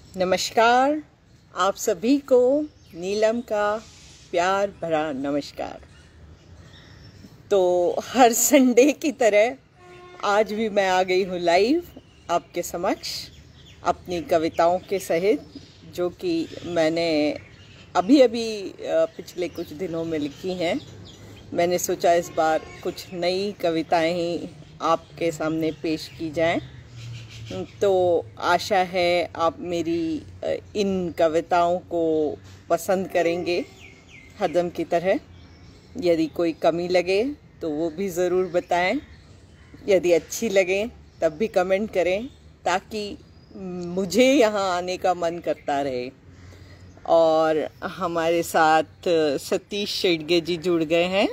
नमस्कार। आप सभी को नीलम का प्यार भरा नमस्कार। तो हर संडे की तरह आज भी मैं आ गई हूँ लाइव आपके समक्ष अपनी कविताओं के सहित, जो कि मैंने अभी पिछले कुछ दिनों में लिखी हैं। मैंने सोचा इस बार कुछ नई कविताएं ही आपके सामने पेश की जाएं। तो आशा है आप मेरी इन कविताओं को पसंद करेंगे हदम की तरह। यदि कोई कमी लगे तो वो भी ज़रूर बताएं, यदि अच्छी लगे तब भी कमेंट करें, ताकि मुझे यहाँ आने का मन करता रहे। और हमारे साथ सतीश शेड़गे जी जुड़ गए हैं।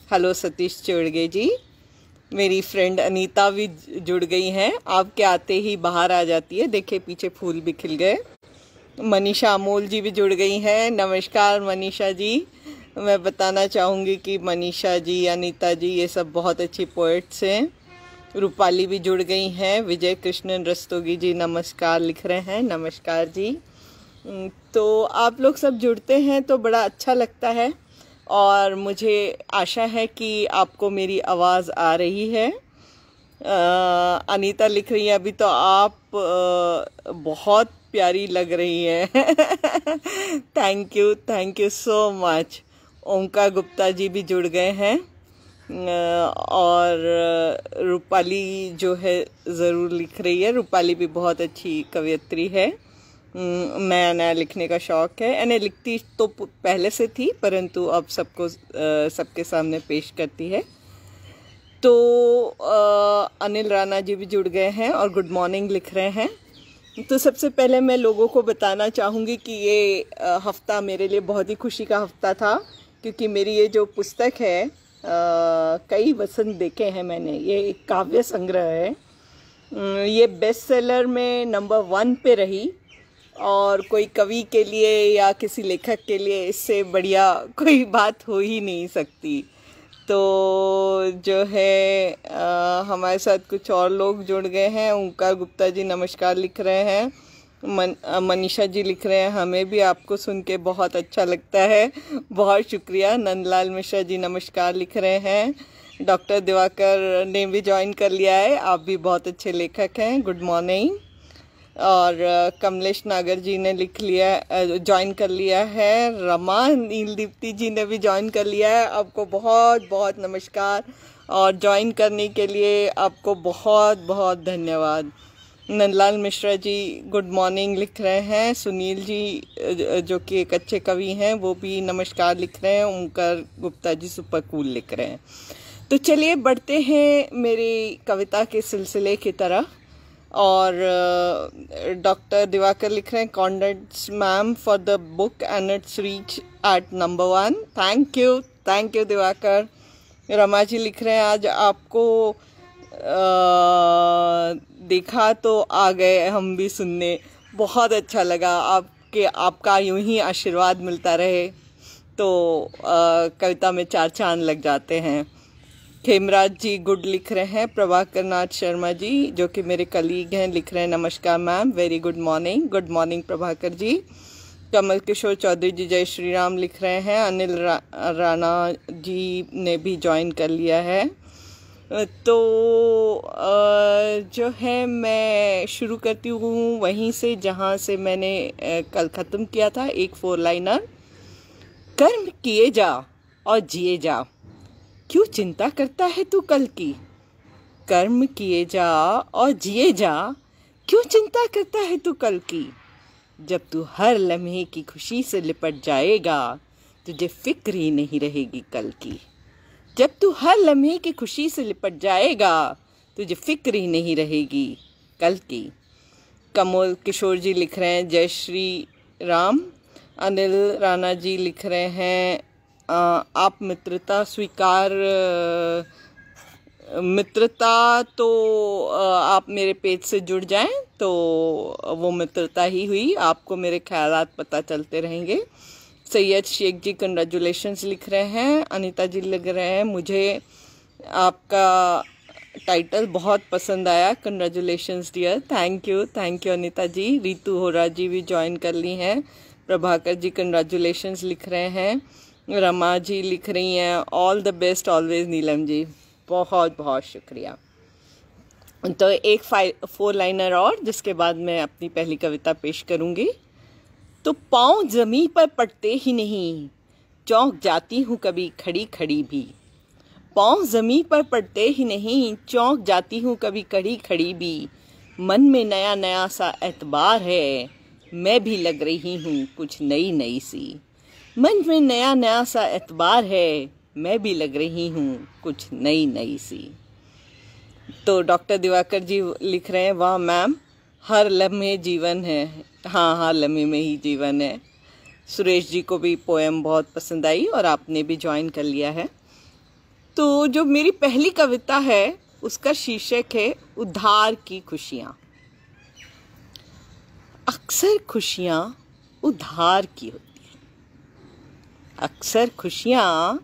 हेलो सतीश शेड़गे जी। मेरी फ्रेंड अनीता भी जुड़ गई हैं। आपके आते ही बाहर आ जाती है, देखिए पीछे फूल भी खिल गए। मनीषा अमोल जी भी जुड़ गई हैं। नमस्कार मनीषा जी। मैं बताना चाहूँगी कि मनीषा जी, अनीता जी, ये सब बहुत अच्छी पोइट्स हैं। रूपाली भी जुड़ गई हैं। विजय कृष्णन रस्तोगी जी नमस्कार लिख रहे हैं। नमस्कार जी। तो आप लोग सब जुड़ते हैं तो बड़ा अच्छा लगता है, और मुझे आशा है कि आपको मेरी आवाज़ आ रही है। अनीता लिख रही है, अभी तो आप बहुत प्यारी लग रही हैं। Thank you so much. Omkar Gupta ji भी जुड़ गए हैं। और रूपाली जो है ज़रूर लिख रही है। रूपाली भी बहुत अच्छी कवयित्री है। नया नया लिखने का शौक़ है। यानी लिखती तो पहले से थी, परंतु अब सबके सामने पेश करती है। तो अनिल राणा जी भी जुड़ गए हैं और गुड मॉर्निंग लिख रहे हैं। तो सबसे पहले मैं लोगों को बताना चाहूँगी कि ये हफ़्ता मेरे लिए बहुत ही खुशी का हफ़्ता था, क्योंकि मेरी ये जो पुस्तक है कई वसंत देखे हैं मैंने, ये एक काव्य संग्रह है। ये बेस्ट सेलर में नंबर 1 पे रही, और कोई कवि के लिए या किसी लेखक के लिए इससे बढ़िया कोई बात हो ही नहीं सकती। तो जो है हमारे साथ कुछ और लोग जुड़ गए हैं। ओंकार गुप्ता जी नमस्कार लिख रहे हैं। मनीषा जी लिख रहे हैं, हमें भी आपको सुन के बहुत अच्छा लगता है, बहुत शुक्रिया। नंदलाल मिश्रा जी नमस्कार लिख रहे हैं। डॉक्टर दिवाकर ने भी ज्वाइन कर लिया है, आप भी बहुत अच्छे लेखक हैं, गुड मॉर्निंग। और कमलेश नागर जी ने लिख लिया, ज्वाइन कर लिया है। रमा नील दीप्ति जी ने भी ज्वाइन कर लिया है। आपको बहुत बहुत नमस्कार, और ज्वाइन करने के लिए आपको बहुत बहुत धन्यवाद। नंदलाल मिश्रा जी गुड मॉर्निंग लिख रहे हैं। सुनील जी जो कि एक अच्छे कवि हैं, वो भी नमस्कार लिख रहे हैं। ओंकार गुप्ता जी सुपर कूल लिख रहे हैं। तो चलिए बढ़ते हैं मेरी कविता के सिलसिले की तरह। और डॉक्टर दिवाकर लिख रहे हैं, congrats ma'am for the book and its reach at number 1। Thank you Diwakar. Rama ji लिख रहे हैं, आज आपको देखा तो आ गए हम भी सुनने, बहुत अच्छा लगा। आपका यूं ही आशीर्वाद मिलता रहे तो कविता में 4 चांद लग जाते हैं। खेमराज जी गुड लिख रहे हैं। प्रभाकर नाथ शर्मा जी जो कि मेरे कलीग हैं लिख रहे हैं, नमस्कार ma'am, very good morning Prabhakar ji. Kamal Kishore Chaudhary ji जय श्री राम लिख रहे हैं। अनिल राणा जी ने भी ज्वाइन कर लिया है। तो जो है मैं शुरू करती हूँ वहीं से जहाँ से मैंने कल ख़त्म किया था। एक 4 लाइनर। कर्म किए जा और जिए जा, क्यों चिंता करता है तू कल की। कर्म किए जा और जिए जा, क्यों चिंता करता है तू कल की। जब तू हर लम्हे की खुशी से लिपट जाएगा, तुझे फिक्र ही नहीं रहेगी कल की। जब तू हर लम्हे की खुशी से लिपट जाएगा, तुझे फिक्र ही नहीं रहेगी कल की। कमल किशोर जी लिख रहे हैं, जय श्री राम। अनिल राणा जी लिख रहे हैं, आप मित्रता स्वीकार, मित्रता तो आप मेरे पेज से जुड़ जाएं तो वो मित्रता ही हुई, आपको मेरे ख्यालात पता चलते रहेंगे। सैयद शेख जी कंग्रेचुलेशंस लिख रहे हैं। अनीता जी लिख रहे हैं, मुझे आपका टाइटल बहुत पसंद आया। Congratulations dear. Thank you Anita ji. Ritu Hora ji भी ज्वाइन कर ली हैं। प्रभाकर जी कंग्रेचुलेशंस लिख रहे हैं। रमा जी लिख रही हैं all the best always Neelam ji, बहुत बहुत शुक्रिया। तो एक 4 लाइनर और, जिसके बाद मैं अपनी पहली कविता पेश करूंगी। तो पाँव जमीन पर पड़ते ही नहीं, चौंक जाती हूँ कभी खड़ी खड़ी भी। पाँव जमीन पर पड़ते ही नहीं, चौंक जाती हूँ कभी खड़ी खड़ी भी। मन में नया नया सा एतबार है, मैं भी लग रही हूँ कुछ नई नई सी। मन में नया नया सा एतबार है, मैं भी लग रही हूँ कुछ नई नई सी। तो डॉक्टर दिवाकर जी लिख रहे हैं, वाह मैम, हर लम्हे जीवन है। हाँ, हर लम्हे में ही जीवन है। सुरेश जी को भी पोएम बहुत पसंद आई और आपने भी ज्वाइन कर लिया है। तो जो मेरी पहली कविता है उसका शीर्षक है उधार की खुशियाँ। अक्सर खुशियाँ उधार की होती हैं, अक्सर खुशियाँ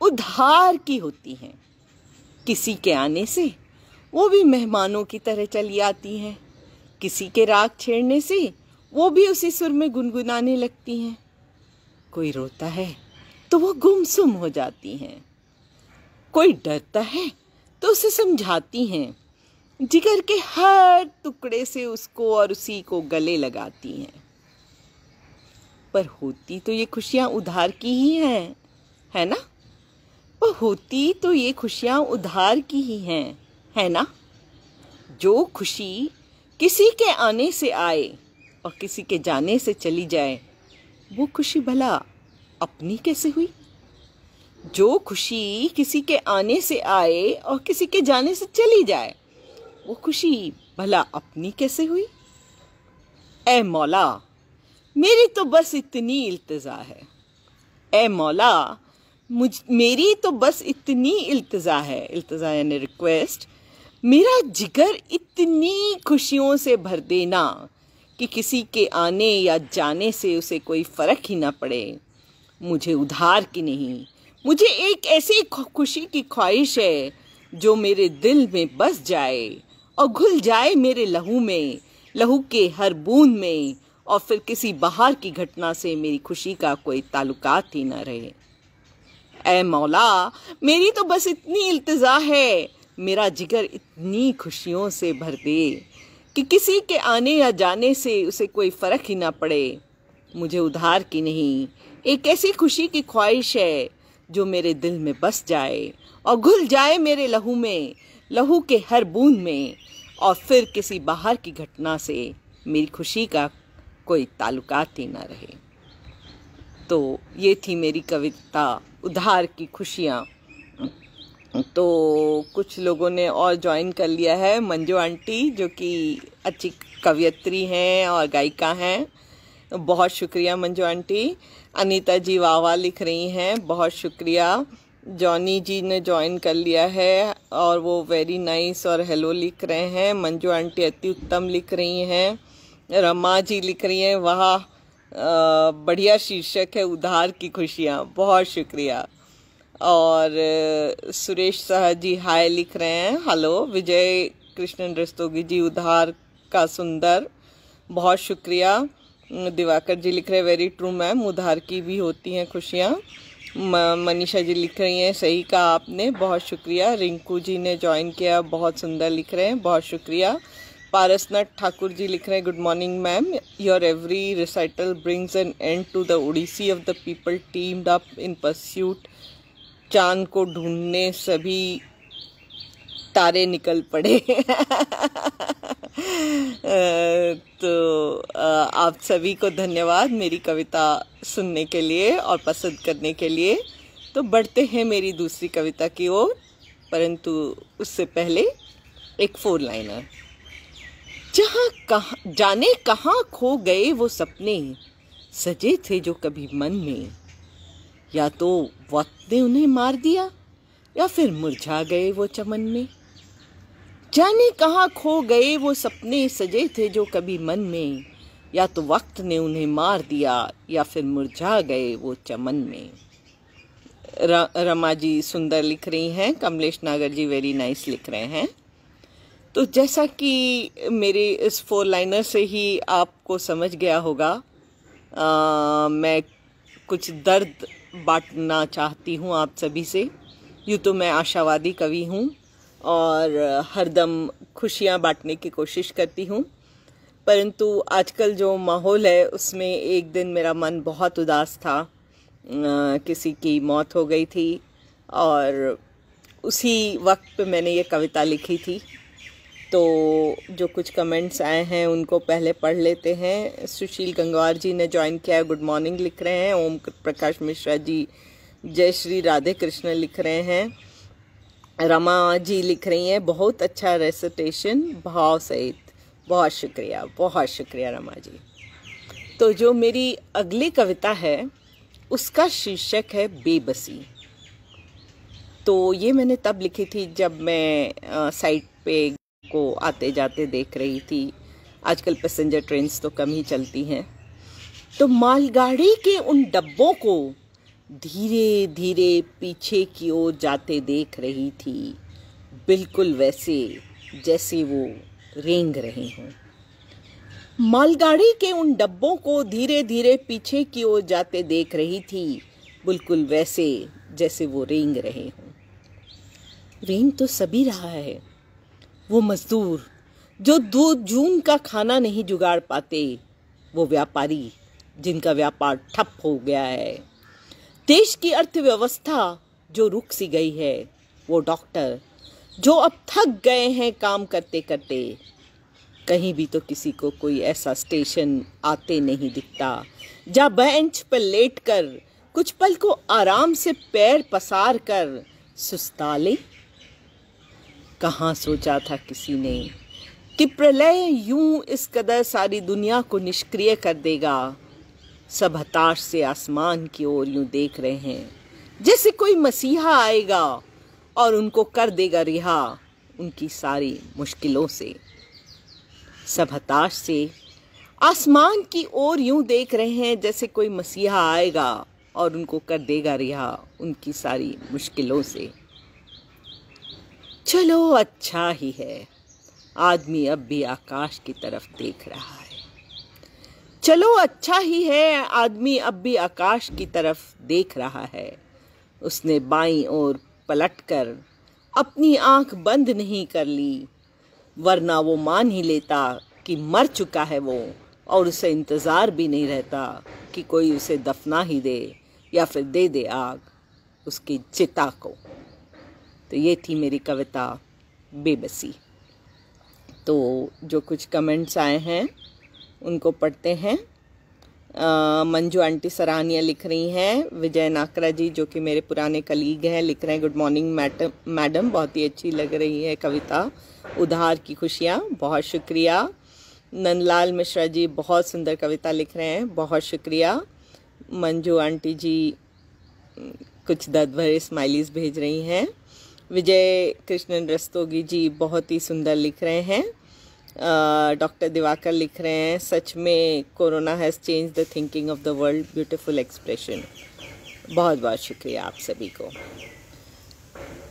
उधार की होती हैं। किसी के आने से वो भी मेहमानों की तरह चली आती हैं, किसी के राग छेड़ने से वो भी उसी सुर में गुनगुनाने लगती हैं। कोई रोता है तो वो गुमसुम हो जाती हैं, कोई डरता है तो उसे समझाती हैं, जिगर के हर टुकड़े से उसको और उसी को गले लगाती हैं। पर होती तो ये खुशियाँ उधार की ही हैं, है ना? पर होती तो ये खुशियाँ उधार की ही हैं, है ना? जो खुशी किसी के आने से आए और किसी के जाने से चली जाए, वो खुशी भला अपनी कैसे हुई? जो खुशी किसी के आने से आए और किसी के जाने से चली जाए, वो खुशी भला अपनी कैसे हुई? ऐ मौला, मेरी तो बस इतनी इल्तिजा है। ऐ मौला, मेरी तो बस इतनी इल्तिजा है, इल्तिजा यानी रिक्वेस्ट, मेरा जिगर इतनी खुशियों से भर देना कि किसी के आने या जाने से उसे कोई फ़र्क ही ना पड़े। मुझे उधार की नहीं, मुझे एक ऐसी खुशी की ख्वाहिश है जो मेरे दिल में बस जाए और घुल जाए मेरे लहू में, लहू के हर बूंद में, और फिर किसी बाहर की घटना से मेरी खुशी का कोई ताल्लुकात ही ना रहे। ऐ मौला, मेरी तो बस इतनी इल्तिजा है, मेरा जिगर इतनी खुशियों से भर दे कि किसी के आने या जाने से उसे कोई फ़र्क ही ना पड़े। मुझे उधार की नहीं, एक ऐसी खुशी की ख्वाहिश है जो मेरे दिल में बस जाए और घुल जाए मेरे लहू में, लहू के हर बूंद में, और फिर किसी बाहर की घटना से मेरी खुशी का कोई ताल्लुकात ही ना रहे। तो ये थी मेरी कविता उधार की खुशियाँ। तो कुछ लोगों ने और ज्वाइन कर लिया है। मंजू आंटी जो कि अच्छी कवयित्री हैं और गायिका हैं, बहुत शुक्रिया मंजू आंटी। अनीता जी वाह लिख रही हैं, बहुत शुक्रिया। जॉनी जी ने ज्वाइन कर लिया है और वो वेरी नाइस और हेलो लिख रहे हैं। मंजू आंटी अति उत्तम लिख रही हैं। रमा जी लिख रही हैं, वाह बढ़िया शीर्षक है उधार की खुशियाँ, बहुत शुक्रिया। और सुरेश शाह जी हाय लिख रहे हैं, हेलो। विजय कृष्णन रस्तोगी जी उधार का सुंदर, बहुत शुक्रिया। दिवाकर जी लिख रहे हैं, वेरी ट्रू मैम, उधार की भी होती हैं खुशियाँ। मनीषा जी लिख रही हैं, सही कहा आपने, बहुत शुक्रिया। रिंकू जी ने ज्वाइन किया, बहुत सुंदर लिख रहे हैं, बहुत शुक्रिया। पारसनाथ ठाकुर जी लिख रहे हैं, good morning ma'am, your every recital brings an end to the odyssey of the people teamed up in pursuit. चांद को ढूंढने सभी तारे निकल पड़े। तो आप सभी को धन्यवाद मेरी कविता सुनने के लिए और पसंद करने के लिए। तो बढ़ते हैं मेरी दूसरी कविता की ओर, परंतु उससे पहले एक 4 लाइनर। जाने कहाँ खो गए वो सपने सजे थे जो कभी मन में, या तो वक्त ने उन्हें मार दिया या फिर मुरझा गए वो चमन में। जाने कहाँ खो गए वो सपने सजे थे जो कभी मन में, या तो वक्त ने उन्हें मार दिया या फिर मुरझा गए वो चमन में। रमा जी सुंदर लिख रही हैं, कमलेश नागर जी वेरी नाइस लिख रहे हैं। तो जैसा कि मेरे इस 4 लाइनर से ही आपको समझ गया होगा, मैं कुछ दर्द बांटना चाहती हूँ आप सभी से। यूँ तो मैं आशावादी कवि हूँ और हरदम खुशियाँ बांटने की कोशिश करती हूँ, परंतु आजकल जो माहौल है उसमें एक दिन मेरा मन बहुत उदास था। किसी की मौत हो गई थी और उसी वक्त पे मैंने ये कविता लिखी थी। तो जो कुछ कमेंट्स आए हैं उनको पहले पढ़ लेते हैं। सुशील गंगवार जी ने ज्वाइन किया है, गुड मॉर्निंग लिख रहे हैं। ओम प्रकाश मिश्रा जी जय श्री राधे कृष्ण लिख रहे हैं। रमा जी लिख रही हैं बहुत अच्छा रेसिटेशन भाव सहित, बहुत शुक्रिया रमा जी। तो जो मेरी अगली कविता है उसका शीर्षक है बेबसी। तो ये मैंने तब लिखी थी जब मैं साइट पे को आते जाते देख रही थी। आजकल पैसेंजर ट्रेन्स तो कम ही चलती हैं। तो मालगाड़ी के उन डब्बों को धीरे धीरे पीछे की ओर जाते देख रही थी, बिल्कुल वैसे जैसे वो रेंग रहे हों। मालगाड़ी के उन डब्बों को धीरे धीरे पीछे की ओर जाते देख रही थी, बिल्कुल वैसे जैसे वो रेंग रहे हों। रेंग तो सभी रहा है, वो मजदूर जो दूध जून का खाना नहीं जुगाड़ पाते, वो व्यापारी जिनका व्यापार ठप हो गया है, देश की अर्थव्यवस्था जो रुक सी गई है, वो डॉक्टर जो अब थक गए हैं काम करते करते। कहीं भी तो किसी को कोई ऐसा स्टेशन आते नहीं दिखता जहाँ बेंच पर लेटकर कुछ पल को आराम से पैर पसार कर सुस्ता ले। कहाँ सोचा था किसी ने कि प्रलय यूं इस कदर सारी दुनिया को निष्क्रिय कर देगा। सब हताश से आसमान की ओर यूं देख रहे हैं जैसे कोई मसीहा आएगा और उनको कर देगा रिहा उनकी सारी मुश्किलों से। सब हताश से आसमान की ओर यूं देख रहे हैं जैसे कोई मसीहा आएगा और उनको कर देगा रिहा उनकी सारी मुश्किलों से। चलो अच्छा ही है, आदमी अब भी आकाश की तरफ देख रहा है। चलो अच्छा ही है, आदमी अब भी आकाश की तरफ देख रहा है। उसने बाईं ओर पलटकर अपनी आंख बंद नहीं कर ली, वरना वो मान ही लेता कि मर चुका है वो, और उसे इंतज़ार भी नहीं रहता कि कोई उसे दफना ही दे या फिर दे दे आग उसकी चिता को। तो ये थी मेरी कविता बेबसी। तो जो कुछ कमेंट्स आए हैं उनको पढ़ते हैं। मंजू आंटी सराहनीय लिख रही हैं। विजय नाकरा जी जो कि मेरे पुराने कलीग हैं लिख रहे हैं, गुड मॉर्निंग मैडम, बहुत ही अच्छी लग रही है कविता, उधार की खुशियाँ, बहुत शुक्रिया। नंदलाल मिश्रा जी बहुत सुंदर कविता लिख रहे हैं, बहुत शुक्रिया। मंजू आंटी जी कुछ दर्द भरे स्माइलीज भेज रही हैं। विजय कृष्णन रस्तोगी जी बहुत ही सुंदर लिख रहे हैं। डॉक्टर दिवाकर लिख रहे हैं, सच में corona has change the thinking of the world, beautiful expression. बहुत बहुत शुक्रिया आप सभी को।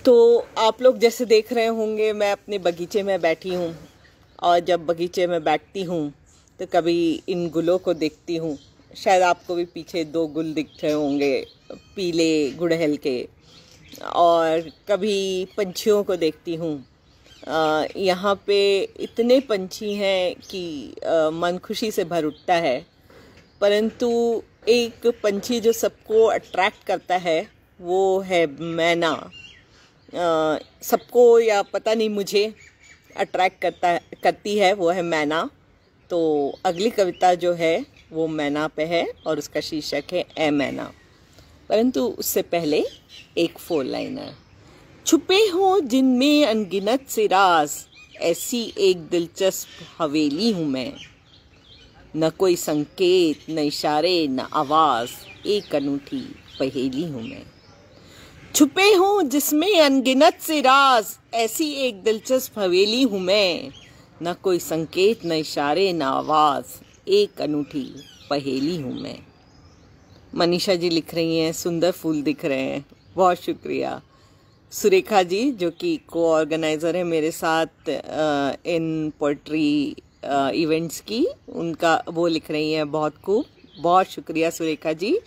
तो आप लोग जैसे देख रहे होंगे मैं अपने बगीचे में बैठी हूँ, और जब बगीचे में बैठती हूँ तो कभी इन गुलों को देखती हूँ। शायद आपको भी पीछे 2 गुल दिख रहे होंगे पीले गुड़हल के, और कभी पंछियों को देखती हूँ। यहाँ पे इतने पंछी हैं कि मन खुशी से भर उठता है, परंतु एक पंछी जो सबको अट्रैक्ट करता है वो है मैना। सबको या पता नहीं मुझे अट्रैक्ट करती है वो है मैना। तो अगली कविता जो है वो मैना पे है और उसका शीर्षक है ए मैना। परंतु उससे पहले एक 4 लाइनर। छुपे हों जिनमें अनगिनत से राज, ऐसी एक दिलचस्प हवेली हूँ मैं। न कोई संकेत न इशारे न आवाज़, एक अनूठी पहेली हूँ मैं। छुपे हों जिसमें अनगिनत से राज, ऐसी एक दिलचस्प हवेली हूँ मैं। न कोई संकेत न इशारे न आवाज़, एक अनूठी पहेली हूँ मैं। मनीषा जी लिख रही हैं, सुंदर फूल दिख रहे हैं, बहुत शुक्रिया। सुरेखा जी जो कि को ऑर्गेनाइज़र है मेरे साथ इन पोइट्री इवेंट्स की, उनका वो लिख रही हैं बहुत खूब। बहुत शुक्रिया सुरेखा जी।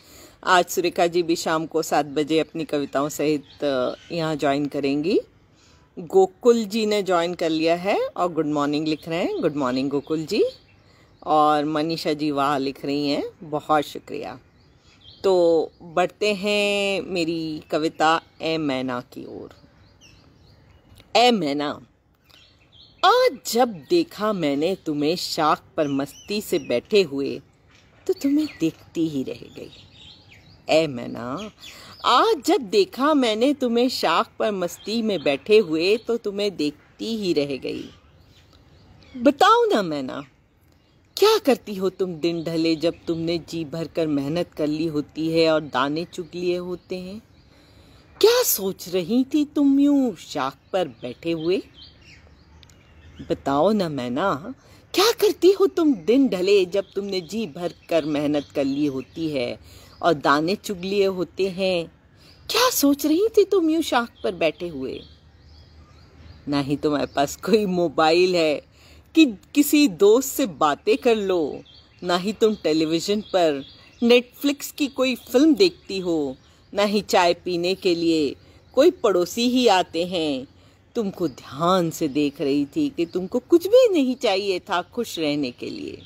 आज सुरेखा जी भी शाम को 7 बजे अपनी कविताओं सहित यहाँ ज्वाइन करेंगी। गोकुल जी ने ज्वाइन कर लिया है और गुड मॉर्निंग लिख रहे हैं। गुड मॉर्निंग गोकुल जी। और मनीषा जी वाह लिख रही हैं, बहुत शुक्रिया। तो बढ़ते हैं मेरी कविता ए मैना की ओर। ए मैना, आज जब देखा मैंने तुम्हें शाख पर मस्ती से बैठे हुए तो तुम्हें देखती ही रह गई। ए मैना, आज जब देखा मैंने तुम्हें शाख पर मस्ती में बैठे हुए तो तुम्हें देखती ही रह गई। बताओ ना मैना, क्या करती हो तुम दिन ढले जब तुमने जी भर कर मेहनत कर ली होती है और दाने चुग लिए होते हैं? क्या सोच रही थी तुम यूं शाख पर बैठे हुए? बताओ ना मैना, क्या करती हो तुम दिन ढले जब तुमने जी भर कर मेहनत कर ली होती है और दाने चुग लिए होते हैं? क्या सोच रही थी तुम यूं शाख पर बैठे हुए? ना ही तुम्हारे पास कोई मोबाइल है कि किसी दोस्त से बातें कर लो, ना ही तुम टेलीविज़न पर नेटफ्लिक्स की कोई फिल्म देखती हो, ना ही चाय पीने के लिए कोई पड़ोसी ही आते हैं। तुमको ध्यान से देख रही थी कि तुमको कुछ भी नहीं चाहिए था खुश रहने के लिए।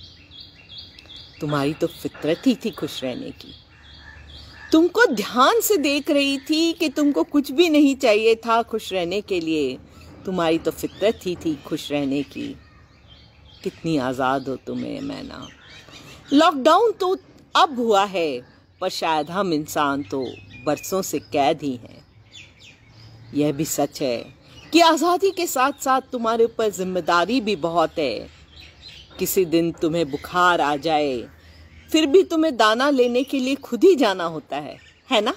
तुम्हारी तो फितरत ही थी खुश रहने की। तुमको ध्यान से देख रही थी कि तुमको कुछ भी नहीं चाहिए था खुश रहने के लिए। तुम्हारी तो फितरत ही थी खुश रहने की। कितनी आज़ाद हो तुम्हें मैना। लॉकडाउन तो अब हुआ है, पर शायद हम इंसान तो बरसों से कैद ही हैं। यह भी सच है कि आज़ादी के साथ साथ तुम्हारे ऊपर जिम्मेदारी भी बहुत है। किसी दिन तुम्हें बुखार आ जाए, फिर भी तुम्हें दाना लेने के लिए खुद ही जाना होता है ना?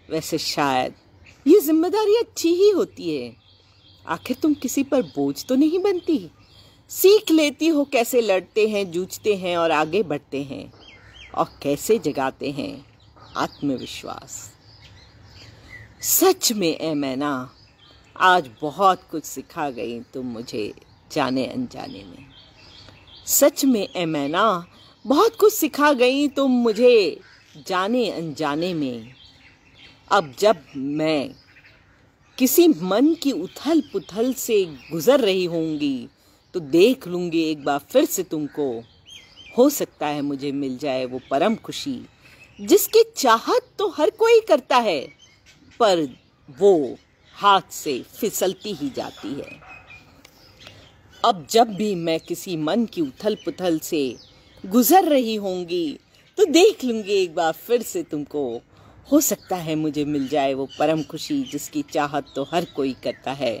वैसे शायद ये जिम्मेदारी अच्छी ही होती है। आखिर तुम किसी पर बोझ तो नहीं बनती। सीख लेती हो कैसे लड़ते हैं, जूझते हैं और आगे बढ़ते हैं, और कैसे जगाते हैं आत्मविश्वास। सच में ए मैना, आज बहुत कुछ सिखा गई तुम मुझे जाने अनजाने में। सच में ए मैना, बहुत कुछ सिखा गई तुम मुझे जाने अनजाने में। अब जब मैं किसी मन की उथल पुथल से गुजर रही होंगी तो देख लूँगी एक बार फिर से तुमको। हो सकता है मुझे मिल जाए वो परम खुशी जिसकी चाहत तो हर कोई करता है, पर वो हाथ से फिसलती ही जाती है। अब जब भी मैं किसी मन की उथल पुथल से गुजर रही होंगी तो देख लूँगी एक बार फिर से तुमको। हो सकता है मुझे मिल जाए वो परम खुशी जिसकी चाहत तो हर कोई करता है,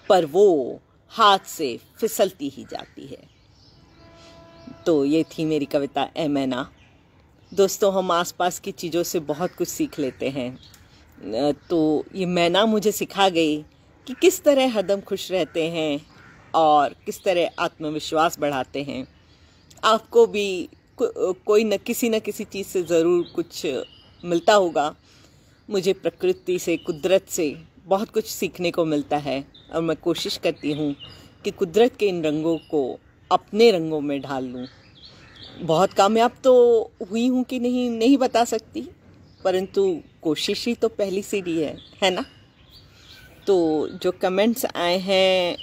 पर वो हाथ से फिसलती ही जाती है। तो ये थी मेरी कविता ए मैना। दोस्तों, हम आसपास की चीज़ों से बहुत कुछ सीख लेते हैं। तो ये मैना मुझे सिखा गई कि किस तरह हरदम खुश रहते हैं और किस तरह आत्मविश्वास बढ़ाते हैं। आपको भी कोई न किसी चीज़ से ज़रूर कुछ मिलता होगा। मुझे प्रकृति से, कुदरत से बहुत कुछ सीखने को मिलता है और मैं कोशिश करती हूँ कि कुदरत के इन रंगों को अपने रंगों में ढाल लूँ। बहुत कामयाब तो हुई हूँ कि नहीं बता सकती, परंतु कोशिश ही तो पहली सीढ़ी है ना। तो जो कमेंट्स आए हैं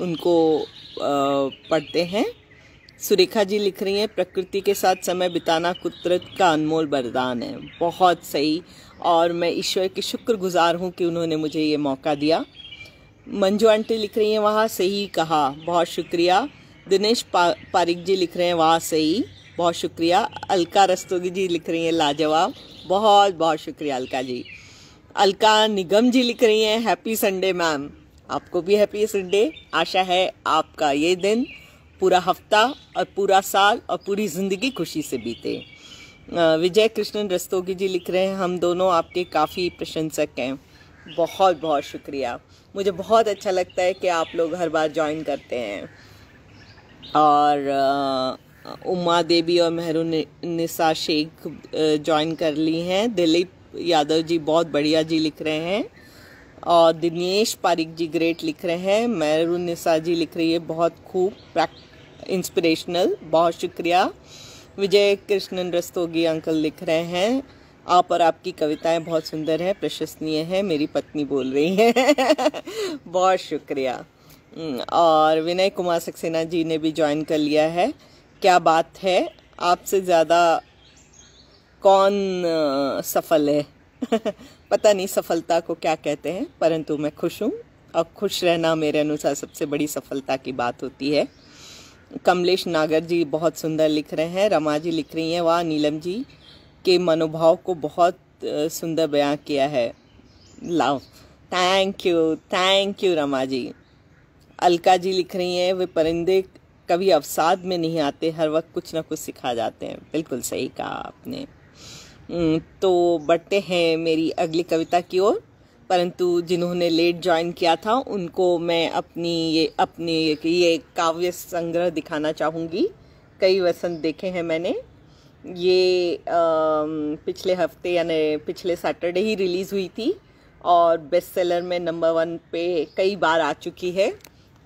उनको पढ़ते हैं। सुरेखा जी लिख रही हैं, प्रकृति के साथ समय बिताना कुदरत का अनमोल वरदान है। बहुत सही, और मैं ईश्वर की शुक्रगुजार हूँ कि उन्होंने मुझे ये मौका दिया। मंजू आंटी लिख रही हैं, वहाँ सही कहा, बहुत शुक्रिया। दिनेश पारिक जी लिख रहे हैं, वहाँ सही, बहुत शुक्रिया। अलका रस्तोगी जी लिख रही हैं, लाजवाब, बहुत बहुत शुक्रिया अलका जी। अलका निगम जी लिख रही हैं, हैप्पी संडे मैम। आपको भी हैप्पी संडे। आशा है आपका ये दिन, पूरा हफ्ता और पूरा साल और पूरी ज़िंदगी खुशी से बीते। विजय कृष्णन रस्तोगी जी लिख रहे हैं, हम दोनों आपके काफ़ी प्रशंसक हैं। बहुत बहुत शुक्रिया। मुझे बहुत अच्छा लगता है कि आप लोग हर बार ज्वाइन करते हैं। और उमा देवी और मेहरून निसा शेख ज्वाइन कर ली हैं। दिलीप यादव जी बहुत बढ़िया जी लिख रहे हैं, और दिनेश पारिक जी ग्रेट लिख रहे हैं। मैरून निसा जी लिख रही है बहुत खूब, इंस्पिरेशनल, बहुत शुक्रिया। विजय कृष्णन रस्तोगी अंकल लिख रहे हैं आप और आपकी कविताएं बहुत सुंदर हैं, प्रशंसनीय है, मेरी पत्नी बोल रही हैं। बहुत शुक्रिया। और विनय कुमार सक्सेना जी ने भी ज्वाइन कर लिया है। क्या बात है, आपसे ज़्यादा कौन सफल है? पता नहीं सफलता को क्या कहते हैं, परंतु मैं खुश हूँ। और खुश रहना मेरे अनुसार सबसे बड़ी सफलता की बात होती है। कमलेश नागर जी बहुत सुंदर लिख रहे हैं। रमा जी लिख रही हैं वाह, नीलम जी के मनोभाव को बहुत सुंदर बयां किया है, love. Thank you Rama ji. Alka ji लिख रही हैं वे परिंदे कभी अवसाद में नहीं आते, हर वक्त कुछ ना कुछ सिखा जाते हैं। बिल्कुल सही कहा आपने। तो बढ़ते हैं मेरी अगली कविता की ओर, परंतु जिन्होंने लेट ज्वाइन किया था उनको मैं अपनी ये काव्य संग्रह दिखाना चाहूँगी। कई वसंत देखे हैं मैंने। ये पिछले हफ्ते यानी पिछले सैटरडे ही रिलीज़ हुई थी और बेस्ट सेलर में नंबर 1 पे कई बार आ चुकी है,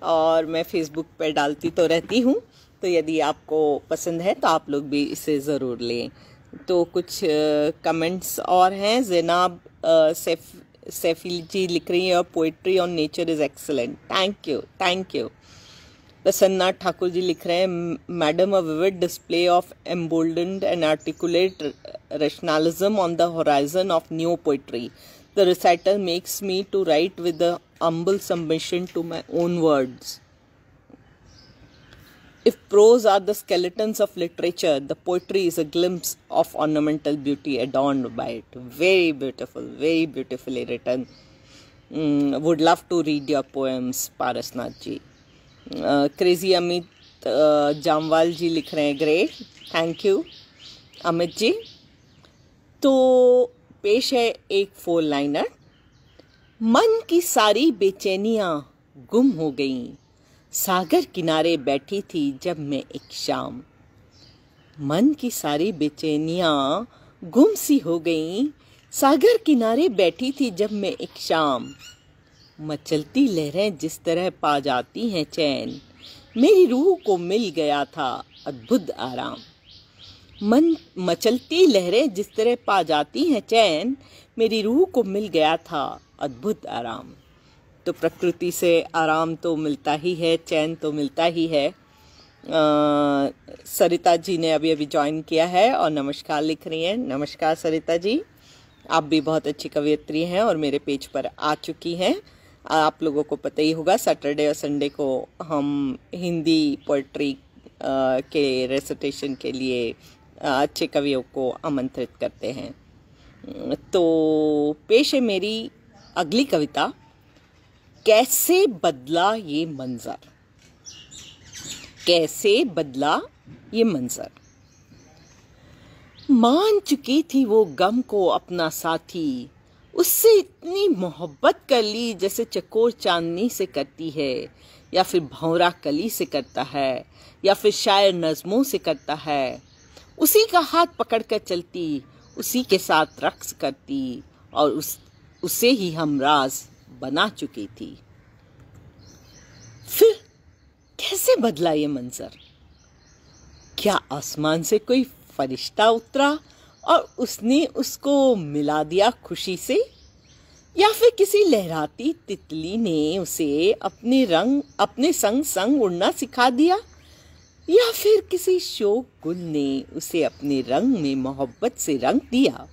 और मैं फेसबुक पर डालती तो रहती हूँ। तो यदि आपको पसंद है तो आप लोग भी इसे ज़रूर लें। तो कुछ कमेंट्स और हैं। जैनाब सैफी जी लिख रही है और poetry on nature is excellent, thank you. Prasanna Thakur ji लिख रहे हैं madam a vivid display of emboldened and articulate rationalism on the horizon of new poetry. The recital makes me to write with a humble submission to my own words. If prose are the skeletons of literature, the poetry is a glimpse of ornamental beauty adorned by it. Very beautifully written. Would love to read your poems, Parasnath ji. Crazy Amit Jamwal ji लिख रहे हैं great, thank you Amit ji. तो पेश है एक 4 liner. मन की सारी बेचैनियां गुम हो गईं, सागर किनारे बैठी थी जब मैं एक शाम। मन की सारी बेचैनियां गुम सी हो गईं, सागर किनारे बैठी थी जब मैं एक शाम। मचलती लहरें जिस तरह पा जाती हैं चैन, मेरी रूह को मिल गया था अद्भुत आराम। मचलती लहरें जिस तरह पा जाती हैं चैन, मेरी रूह को मिल गया था अद्भुत आराम। तो प्रकृति से आराम तो मिलता ही है, चैन तो मिलता ही है। सरिता जी ने अभी ज्वाइन किया है और नमस्कार लिख रही हैं। नमस्कार सरिता जी, आप भी बहुत अच्छी कवयित्री हैं और मेरे पेज पर आ चुकी हैं। आप लोगों को पता ही होगा सैटरडे और संडे को हम हिंदी पोइट्री के रेसिटेशन के लिए अच्छे कवियों को आमंत्रित करते हैं। तो पेश है मेरी अगली कविता, कैसे बदला ये मंजर। कैसे बदला ये मंजर। मान चुकी थी वो गम को अपना साथी, उससे इतनी मोहब्बत कर ली जैसे चकोर चांदनी से करती है, या फिर भंवरा कली से करता है, या फिर शायर नज़मों से करता है। उसी का हाथ पकड़कर चलती, उसी के साथ रक्स करती, और उसे ही हम राज बना चुकी थी। फिर कैसे बदला ये मंजर। क्या आसमान से कोई फरिश्ता उतरा और उसने उसको मिला दिया खुशी से, या फिर किसी लहराती तितली ने उसे अपने संग संग उड़ना सिखा दिया, या फिर किसी शोक गुल ने उसे अपने रंग में मोहब्बत से रंग दिया,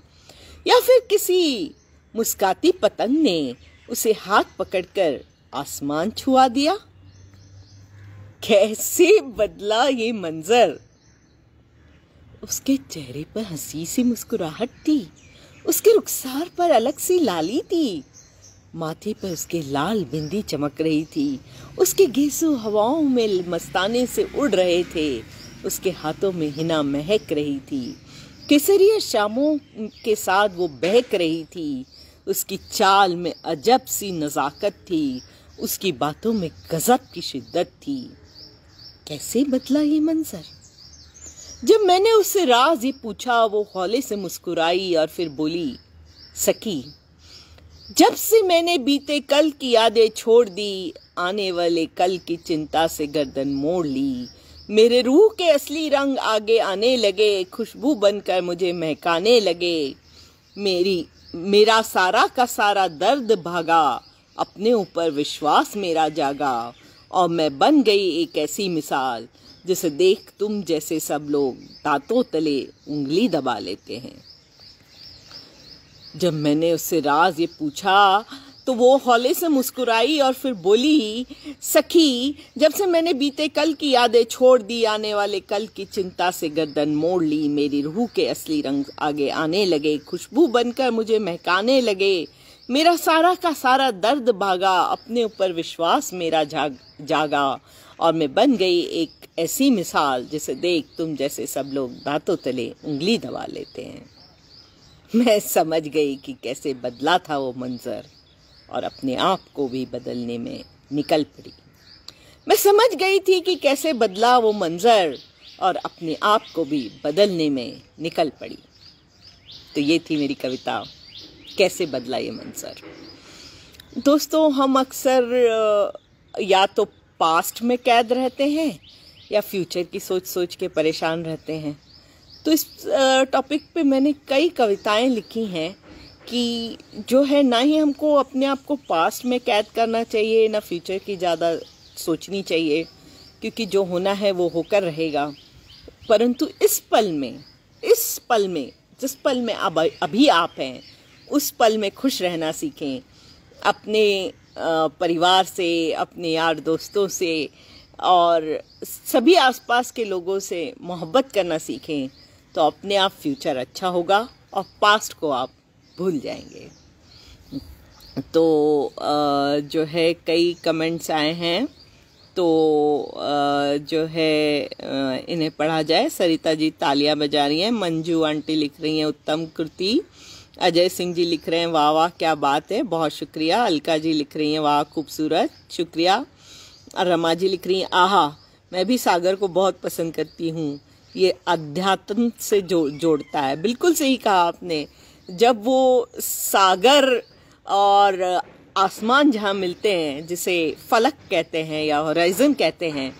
या फिर किसी मुस्काती पतंग ने उसे हाथ पकड़कर आसमान छुआ दिया। कैसे बदला ये मंजर। उसके चेहरे पर हंसी सी मुस्कुराहट थी, उसके रुखसार पर अलग सी लाली थी, माथे पर उसके लाल बिंदी चमक रही थी, उसके गेसू हवाओं में मस्ताने से उड़ रहे थे, उसके हाथों में हिना महक रही थी, केसरिया शामों के साथ वो बहक रही थी, उसकी चाल में अजब सी नज़ाकत थी, उसकी बातों में गजब की शिद्दत थी। कैसे बदला ये मंजर। जब मैंने उससे राज ये पूछा, वो हौले से मुस्कुराई और फिर बोली, सखी, जब से मैंने बीते कल की यादें छोड़ दी, आने वाले कल की चिंता से गर्दन मोड़ ली। मेरे रूह के असली रंग आगे आने लगे, खुशबू बनकर मुझे महकाने लगे। मेरा सारा का सारा दर्द भागा, अपने ऊपर विश्वास मेरा जागा, और मैं बन गई एक ऐसी मिसाल जिसे देख तुम जैसे सब लोग दांतों तले उंगली दबा लेते हैं। जब मैंने उससे राज ये पूछा तो वो हौले से मुस्कुराई और फिर बोली, सखी, जब से मैंने बीते कल की यादें छोड़ दी, आने वाले कल की चिंता से गर्दन मोड़ ली। मेरी रूह के असली रंग आगे आने लगे, खुशबू बनकर मुझे महकाने लगे। मेरा सारा का सारा दर्द भागा, अपने ऊपर विश्वास मेरा जागा, और मैं बन गई एक ऐसी मिसाल जिसे देख तुम जैसे सब लोग दांतों तले उंगली दबा लेते हैं। मैं समझ गई कि कैसे बदला था वो मंजर, और अपने आप को भी बदलने में निकल पड़ी। मैं समझ गई थी कि कैसे बदला वो मंजर, और अपने आप को भी बदलने में निकल पड़ी। तो ये थी मेरी कविता, कैसे बदला ये मंजर। दोस्तों, हम अक्सर या तो पास्ट में कैद रहते हैं या फ्यूचर की सोच सोच के परेशान रहते हैं। तो इस टॉपिक पे मैंने कई कविताएं लिखी हैं कि जो है ना ही हमको अपने आप को पास्ट में कैद करना चाहिए, ना फ्यूचर की ज़्यादा सोचनी चाहिए, क्योंकि जो होना है वो होकर रहेगा। परंतु इस पल में जिस पल में अभी आप हैं, उस पल में खुश रहना सीखें। अपने परिवार से, अपने यार दोस्तों से और सभी आसपास के लोगों से मोहब्बत करना सीखें, तो अपने आप फ्यूचर अच्छा होगा और पास्ट को आप भूल जाएंगे। तो जो है कई कमेंट्स आए हैं, तो जो है इन्हें पढ़ा जाए। सरिता जी तालियां बजा रही हैं, मंजू आंटी लिख रही हैं उत्तम कृति, अजय सिंह जी लिख रहे हैं वाह वाह क्या बात है, बहुत शुक्रिया। अलका जी लिख रही हैं वाह खूबसूरत, शुक्रिया। और रमा जी लिख रही हैं आहा, मैं भी सागर को बहुत पसंद करती हूँ, ये अध्यात्म से जोड़ता है। बिल्कुल सही कहा आपने, जब वो सागर और आसमान जहाँ मिलते हैं, जिसे फलक कहते हैं या होराइजन कहते हैं,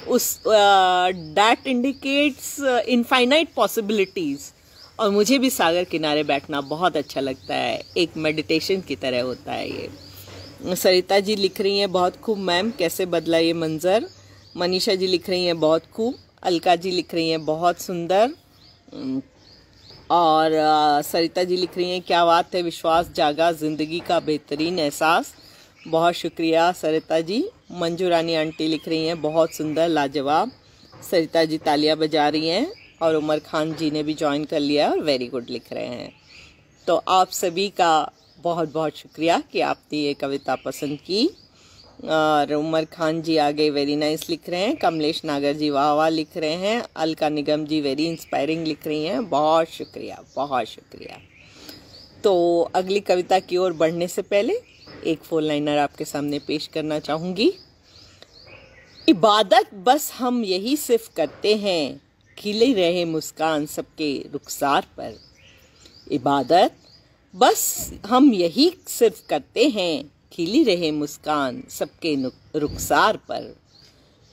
उस डैट इंडिकेट्स इनफाइनाइट पॉसिबिलिटीज़। और मुझे भी सागर किनारे बैठना बहुत अच्छा लगता है, एक मेडिटेशन की तरह होता है ये। सरिता जी लिख रही हैं बहुत खूब मैम, कैसे बदला ये मंजर। मनीषा जी लिख रही हैं बहुत खूब। अलका जी लिख रही हैं बहुत सुंदर। और सरिता जी लिख रही हैं क्या बात है, विश्वास जागा, जिंदगी का बेहतरीन एहसास। बहुत शुक्रिया सरिता जी। मंजू रानी आंटी लिख रही हैं बहुत सुंदर, लाजवाब। सरिता जी तालियां बजा रही हैं, और उमर खान जी ने भी ज्वाइन कर लिया और वेरी गुड लिख रहे हैं। तो आप सभी का बहुत बहुत शुक्रिया कि आपने ये कविता पसंद की। और उमर खान जी आगे वेरी नाइस लिख रहे हैं। कमलेश नागर जी वाह वाह लिख रहे हैं। अलका निगम जी वेरी इंस्पायरिंग लिख रही हैं, बहुत शुक्रिया, बहुत शुक्रिया। तो अगली कविता की ओर बढ़ने से पहले एक फोर लाइनर आपके सामने पेश करना चाहूँगी। इबादत बस हम यही सिर्फ करते हैं, खिले रहे मुस्कान सबके रुखसार पर। इबादत बस हम यही सिर्फ करते हैं, खिली रहे मुस्कान सबके रुखसार पर।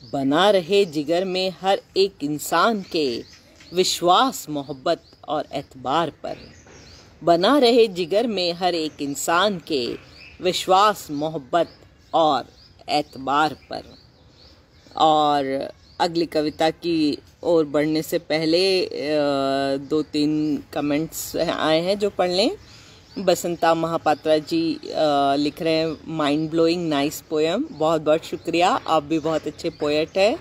बना रहे जिगर में हर एक इंसान के, विश्वास मोहब्बत और एतबार पर। बना रहे जिगर में हर एक इंसान के, विश्वास मोहब्बत और एतबार पर। और अगली कविता की ओर बढ़ने से पहले 2-3 कमेंट्स आए हैं जो पढ़ लें। बसंता महापात्रा जी लिख रहे हैं माइंड ब्लोइंग नाइस पोएम, बहुत बहुत शुक्रिया, आप भी बहुत अच्छे पोएट हैं।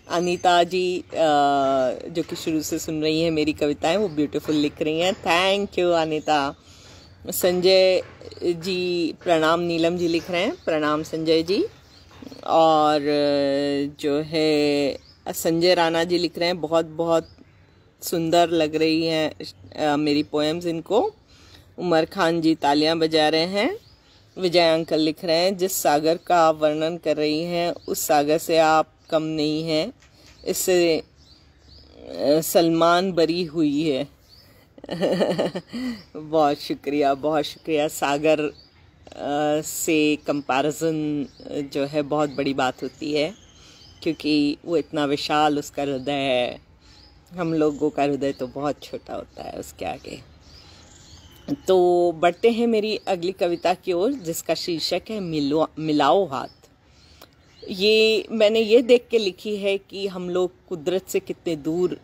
अनीता जी जो कि शुरू से सुन रही हैं मेरी कविताएं, वो ब्यूटीफुल लिख रही हैं, थैंक यू अनीता। संजय जी प्रणाम, नीलम जी लिख रहे हैं प्रणाम संजय जी। और जो है संजय राणा जी लिख रहे हैं बहुत बहुत सुंदर लग रही हैं मेरी पोएम्स इनको। उमर खान जी तालियां बजा रहे हैं। विजय अंकल लिख रहे हैं जिस सागर का आप वर्णन कर रही हैं उस सागर से आप कम नहीं हैं, इससे सलमान बरी हुई है। बहुत शुक्रिया। सागर से कंपैरिजन जो है बहुत बड़ी बात होती है, क्योंकि वो इतना विशाल उसका हृदय है। हम लोगों का हृदय तो बहुत छोटा होता है उसके आगे। तो बढ़ते हैं मेरी अगली कविता की ओर, जिसका शीर्षक है मिलाओ हाथ। ये मैंने ये देख के लिखी है कि हम लोग कुदरत से कितने दूर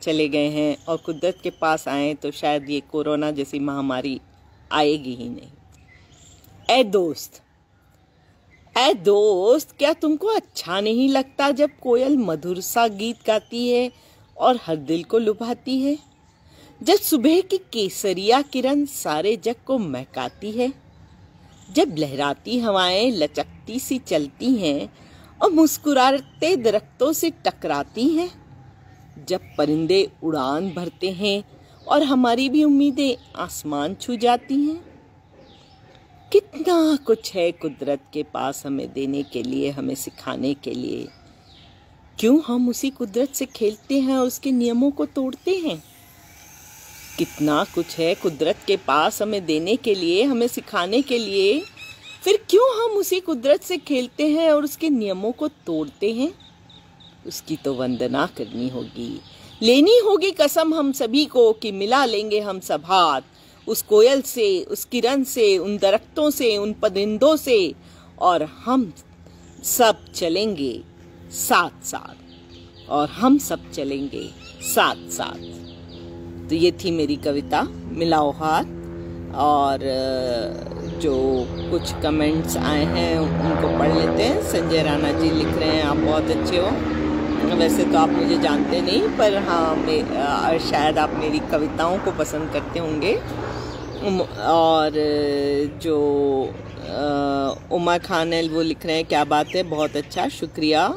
चले गए हैं, और कुदरत के पास आए तो शायद ये कोरोना जैसी महामारी आएगी ही नहीं। ऐ दोस्त, क्या तुमको अच्छा नहीं लगता जब कोयल मधुर सा गीत गाती है और हर दिल को लुभाती है? जब सुबह की केसरिया किरण सारे जग को महकाती है, जब लहराती हवाएं लचकती सी चलती हैं और मुस्कुराते दरख्तों से टकराती हैं, जब परिंदे उड़ान भरते हैं और हमारी भी उम्मीदें आसमान छू जाती हैं। कितना कुछ है कुदरत के पास हमें देने के लिए, हमें सिखाने के लिए। क्यों हम उसी कुदरत से खेलते हैं और उसके नियमों को तोड़ते हैं? कितना कुछ है कुदरत के पास हमें देने के लिए, हमें सिखाने के लिए, फिर क्यों हम उसी कुदरत से खेलते हैं और उसके नियमों को तोड़ते हैं? उसकी तो वंदना करनी होगी, लेनी होगी कसम हम सभी को कि मिला लेंगे हम सब हाथ, उस कोयल से, उस किरण से, उन दरख्तों से, उन परिंदों से, और हम सब चलेंगे साथ साथ, और हम सब चलेंगे साथ साथ। तो ये थी मेरी कविता मिलाओ हाथ। और जो कुछ कमेंट्स आए हैं उनको पढ़ लेते हैं। संजय राणा जी लिख रहे हैं, आप बहुत अच्छे हो। वैसे तो आप मुझे जानते नहीं, पर हाँ शायद आप मेरी कविताओं को पसंद करते होंगे। और जो उमा खान है वो लिख रहे हैं, क्या बात है, बहुत अच्छा, शुक्रिया।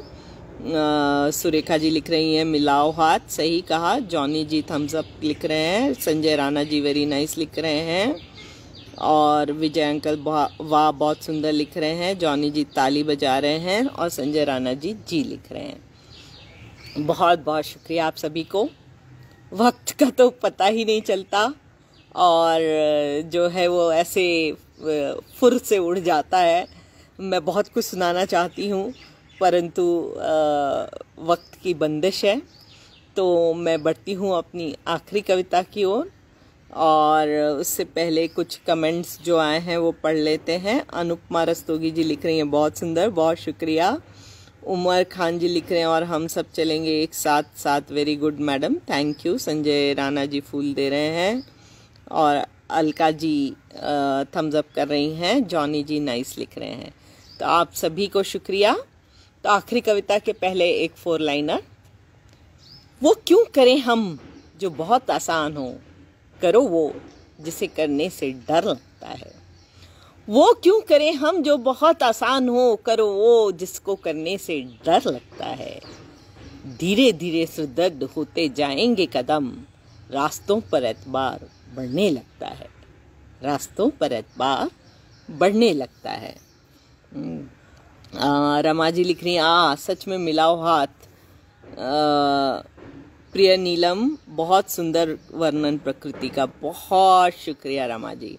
सुरेखा जी लिख रही हैं मिलाओ हाथ, सही कहा। जॉनी जी थम्स अप लिख रहे हैं। संजय राणा जी वेरी नाइस लिख रहे हैं। और विजय अंकल वाह बहुत सुंदर लिख रहे हैं। जॉनी जी ताली बजा रहे हैं और संजय राणा जी लिख रहे हैं। बहुत बहुत शुक्रिया आप सभी को। वक्त का तो पता ही नहीं चलता, और जो है वो ऐसे फुर से उड़ जाता है। मैं बहुत कुछ सुनाना चाहती हूँ, परंतु वक्त की बंदिश है। तो मैं बढ़ती हूँ अपनी आखिरी कविता की ओर, और उससे पहले कुछ कमेंट्स जो आए हैं वो पढ़ लेते हैं। अनुपमा रस्तोगी जी लिख रही हैं, बहुत सुंदर, बहुत शुक्रिया। उमर खान जी लिख रहे हैं, और हम सब चलेंगे एक साथ साथ, very good madam, thank you. Sanjay Rana ji फूल दे रहे हैं, और अलका जी थम्स अप कर रही हैं। जॉनी जी नाइस लिख रहे हैं। तो आप सभी को शुक्रिया। तो आखिरी कविता के पहले एक 4 लाइनर। वो क्यों करें हम जो बहुत आसान हो, करो वो जिसे करने से डर लगता है। वो क्यों करें हम जो बहुत आसान हो, करो वो जिसको करने से डर लगता है। धीरे धीरे सुदृढ़ होते जाएंगे कदम, रास्तों पर एतबार बढ़ने लगता है, रास्तों पर एतबार बढ़ने लगता है। रमा जी लिख रही हैं, सच में मिलाओ हाथ। प्रिय नीलम, बहुत सुंदर वर्णन प्रकृति का, बहुत शुक्रिया रमा जी।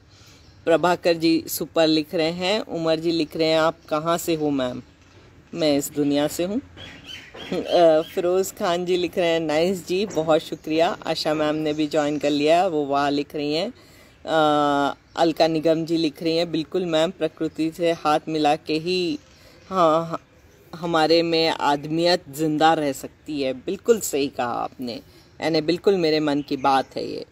प्रभाकर जी सुपर लिख रहे हैं। उमर जी लिख रहे हैं, आप कहाँ से हो मैम? मैं इस दुनिया से हूँ। फिरोज़ खान जी लिख रहे हैं, नाइस जी, बहुत शुक्रिया। आशा मैम ने भी ज्वाइन कर लिया, वो वाह लिख रही हैं। अलका निगम जी लिख रही हैं, बिल्कुल मैम, प्रकृति से हाथ मिला के ही हाँ हमारे में आदमियत जिंदा रह सकती है। बिल्कुल सही कहा आपने, यानी बिल्कुल मेरे मन की बात है ये।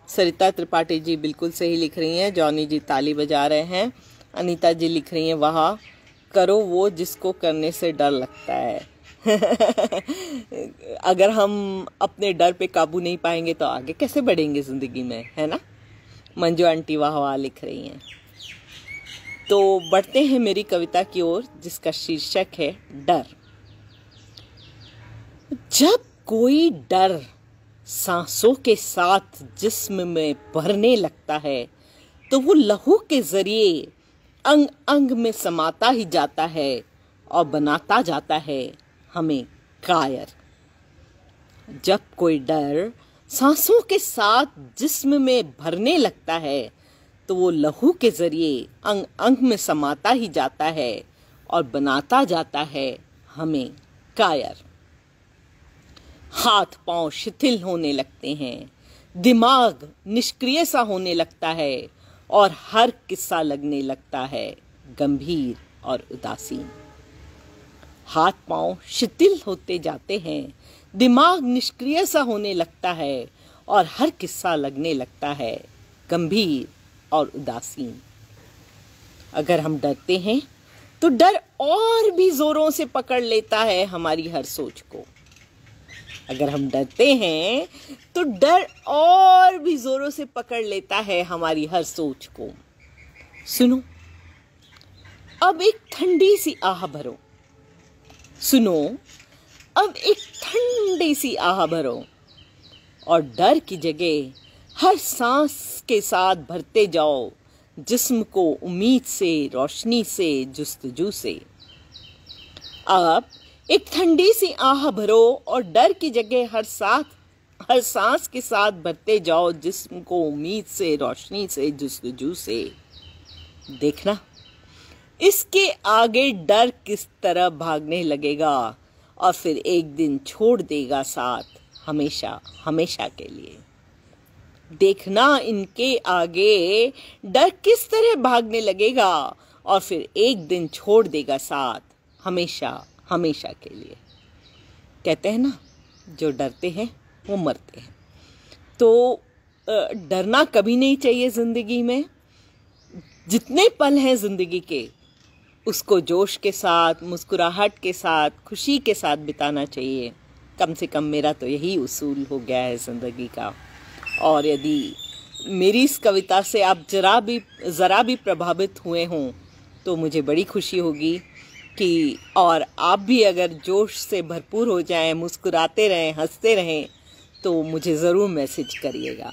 सरिता त्रिपाठी जी बिल्कुल सही लिख रही हैं। जॉनी जी ताली बजा रहे हैं। अनीता जी लिख रही हैं, वाह, करो वो जिसको करने से डर लगता है। अगर हम अपने डर पे काबू नहीं पाएंगे तो आगे कैसे बढ़ेंगे जिंदगी में, है ना। मंजू आंटी वाह वाह लिख रही हैं। तो बढ़ते हैं मेरी कविता की ओर, जिसका शीर्षक है डर। जब कोई डर सांसों के साथ जिस्म में भरने लगता है, तो वो लहू के जरिए अंग अंग में समाता ही जाता है और बनाता जाता है हमें कायर। जब कोई डर सांसों के साथ जिस्म में भरने लगता है तो वो लहू के जरिए अंग अंग में समाता ही जाता है और बनाता जाता है हमें कायर। हाथ पांव शिथिल होने लगते हैं, दिमाग निष्क्रिय सा होने लगता है और हर किस्सा लगने लगता है गंभीर और उदासीन। हाथ पांव शिथिल होते जाते हैं, दिमाग निष्क्रिय सा होने लगता है और हर किस्सा लगने लगता है गंभीर और उदासीन। अगर हम डरते हैं तो डर और भी जोरों से पकड़ लेता है हमारी हर सोच को। अगर हम डरते हैं तो डर और भी जोरों से पकड़ लेता है हमारी हर सोच को। सुनो, अब एक ठंडी सी आह भरो। सुनो, अब एक ठंडी सी आह भरो और डर की जगह हर सांस के साथ भरते जाओ जिस्म को उम्मीद से, रोशनी से, जुस्तजू से। अब एक ठंडी सी आह भरो और डर की जगह हर सांस के साथ भरते जाओ जिस्म को उम्मीद से, रोशनी से, जुस्तजू से। देखना इसके आगे डर किस तरह भागने लगेगा और फिर एक दिन छोड़ देगा साथ, हमेशा हमेशा के लिए। देखना इनके आगे डर किस तरह भागने लगेगा और फिर एक दिन छोड़ देगा साथ, हमेशा हमेशा के लिए। कहते हैं ना, जो डरते हैं वो मरते हैं। तो डरना कभी नहीं चाहिए जिंदगी में। जितने पल हैं जिंदगी के, उसको जोश के साथ, मुस्कुराहट के साथ, खुशी के साथ बिताना चाहिए। कम से कम मेरा तो यही उसूल हो गया है जिंदगी का। और यदि मेरी इस कविता से आप ज़रा भी प्रभावित हुए हों तो मुझे बड़ी खुशी होगी कि, और आप भी अगर जोश से भरपूर हो जाएं, मुस्कुराते रहें, हंसते रहें, तो मुझे ज़रूर मैसेज करिएगा।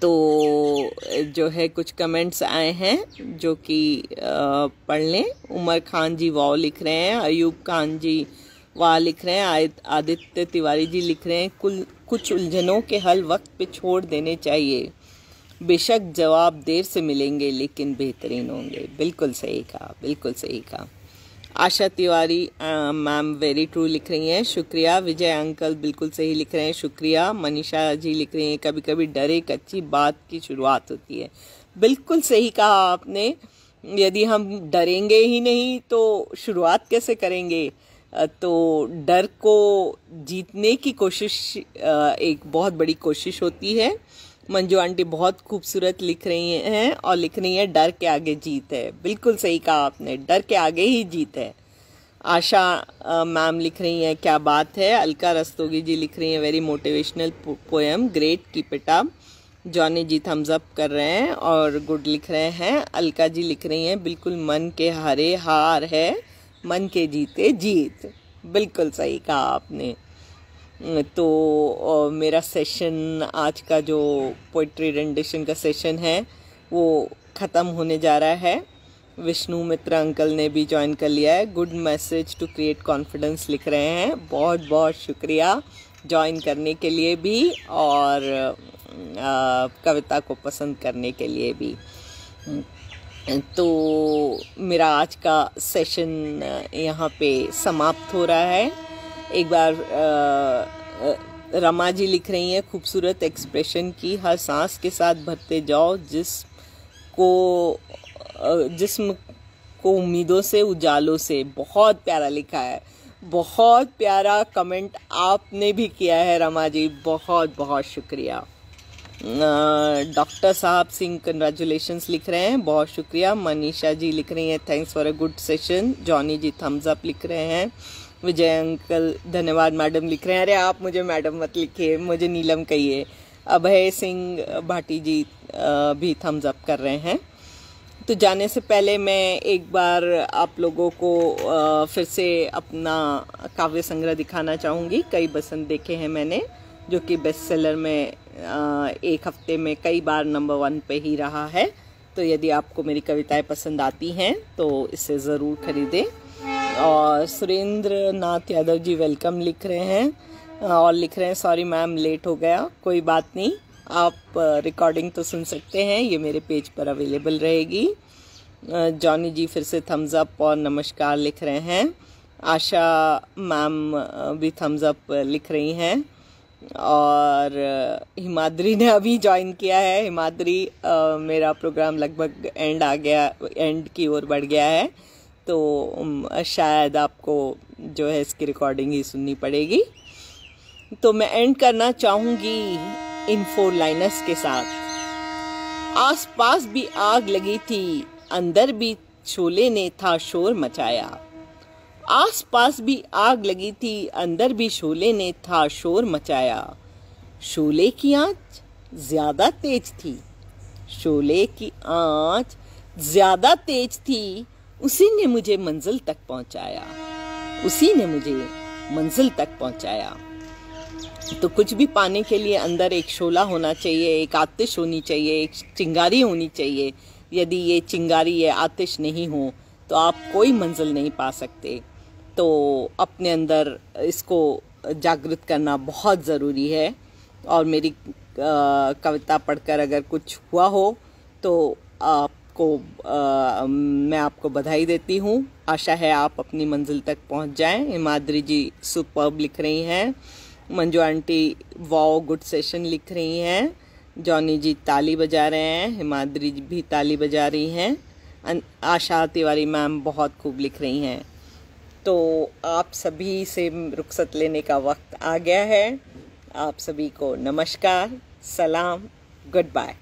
तो जो है कुछ कमेंट्स आए हैं जो कि पढ़ लें। उमर खान जी वाह लिख रहे हैं, अयूब खान जी वाह लिख रहे हैं, आदित्य तिवारी जी लिख रहे हैं, कुछ उलझनों के हल वक्त पे छोड़ देने चाहिए। बेशक जवाब देर से मिलेंगे लेकिन बेहतरीन होंगे। बिल्कुल सही कहा, बिल्कुल सही कहा। आशा तिवारी मैम वेरी ट्रू लिख रही हैं, शुक्रिया। विजय अंकल बिल्कुल सही लिख रहे हैं, शुक्रिया। मनीषा जी लिख रही हैं, कभी कभी डर एक अच्छी बात की शुरुआत होती है। बिल्कुल सही कहा आपने। यदि हम डरेंगे ही नहीं तो शुरुआत कैसे करेंगे। तो डर को जीतने की कोशिश एक बहुत बड़ी कोशिश होती है। मंजू आंटी बहुत खूबसूरत लिख रही हैं और लिख रही हैं, डर के आगे जीत है। बिल्कुल सही कहा आपने, डर के आगे ही जीत है। आशा मैम लिख रही हैं, क्या बात है। अलका रस्तोगी जी लिख रही हैं, very motivational poem, great, keep it up. Johnny ji thumbs up कर रहे हैं और गुड लिख रहे हैं। अलका जी लिख रही हैं, बिल्कुल मन के हारे हार है, मन के जीते जीत। बिल्कुल सही कहा आपने। तो मेरा सेशन, आज का जो पोइट्री रेंडिशन का सेशन है वो ख़त्म होने जा रहा है। विष्णु मित्र अंकल ने भी ज्वाइन कर लिया है। Good message to create confidence लिख रहे हैं, बहुत बहुत शुक्रिया ज्वाइन करने के लिए भी और कविता को पसंद करने के लिए भी। तो मेरा आज का सेशन यहाँ पे समाप्त हो रहा है। एक बार रमा जी लिख रही हैं, खूबसूरत एक्सप्रेशन की, हर सांस के साथ भरते जाओ जिस्म को उम्मीदों से, उजालों से। बहुत प्यारा लिखा है, बहुत प्यारा कमेंट आपने भी किया है रमा जी, बहुत बहुत शुक्रिया। डॉक्टर साहब सिंह कंग्रेचुलेशंस लिख रहे हैं, बहुत शुक्रिया। मनीषा जी लिख रही हैं, thanks for a good session. Johnny ji thumbs up लिख रहे हैं। विजय अंकल धन्यवाद मैडम लिख रहे हैं। अरे आप मुझे मैडम मत लिखिए, मुझे नीलम कहिए। अभय सिंह भाटी जी भी थम्स अप कर रहे हैं। तो जाने से पहले मैं एक बार आप लोगों को फिर से अपना काव्य संग्रह दिखाना चाहूँगी। कई बसंत देखे हैं मैंने, जो कि बेस्ट सेलर में एक हफ्ते में कई बार नंबर 1 पे ही रहा है। तो यदि आपको मेरी कविताएं पसंद आती हैं तो इसे ज़रूर खरीदें। और सुरेंद्र नाथ यादव जी वेलकम लिख रहे हैं, और लिख रहे हैं सॉरी मैम लेट हो गया, कोई बात नहीं, आप रिकॉर्डिंग तो सुन सकते हैं, ये मेरे पेज पर अवेलेबल रहेगी। जॉनी जी फिर से थम्स अप और नमस्कार लिख रहे हैं। आशा मैम भी थम्स अप लिख रही हैं और हिमाद्री ने अभी ज्वाइन किया है। हिमाद्री मेरा प्रोग्राम लगभग एंड की ओर बढ़ गया है, तो शायद आपको जो है इसकी रिकॉर्डिंग ही सुननी पड़ेगी। तो मैं एंड करना चाहूँगी इन 4 लाइनर्स के साथ। आस पास भी आग लगी थी, अंदर भी शोले ने था शोर मचाया। आस पास भी आग लगी थी, अंदर भी शोले ने था शोर मचाया। शोले की आंच ज्यादा तेज थी, शोले की आंच ज्यादा तेज थी, उसी ने मुझे मंजिल तक पहुंचाया, उसी ने मुझे मंजिल तक पहुंचाया। तो कुछ भी पाने के लिए अंदर एक शोला होना चाहिए, एक आतिश होनी चाहिए, एक चिंगारी होनी चाहिए। यदि ये चिंगारी या आतिश नहीं हो तो आप कोई मंजिल नहीं पा सकते। तो अपने अंदर इसको जागृत करना बहुत ज़रूरी है। और मेरी कविता पढ़कर अगर कुछ हुआ हो तो मैं आपको बधाई देती हूँ। आशा है आप अपनी मंजिल तक पहुँच जाएं। हिमाद्री जी सुपर्ब लिख रही हैं। Manju aunty wow good session लिख रही हैं। जॉनी जी ताली बजा रहे हैं, हिमाद्री जी भी ताली बजा रही हैं। आशा तिवारी मैम बहुत खूब लिख रही हैं। तो आप सभी से रुखसत लेने का वक्त आ गया है। आप सभी को नमस्कार, सलाम, गुड बाय।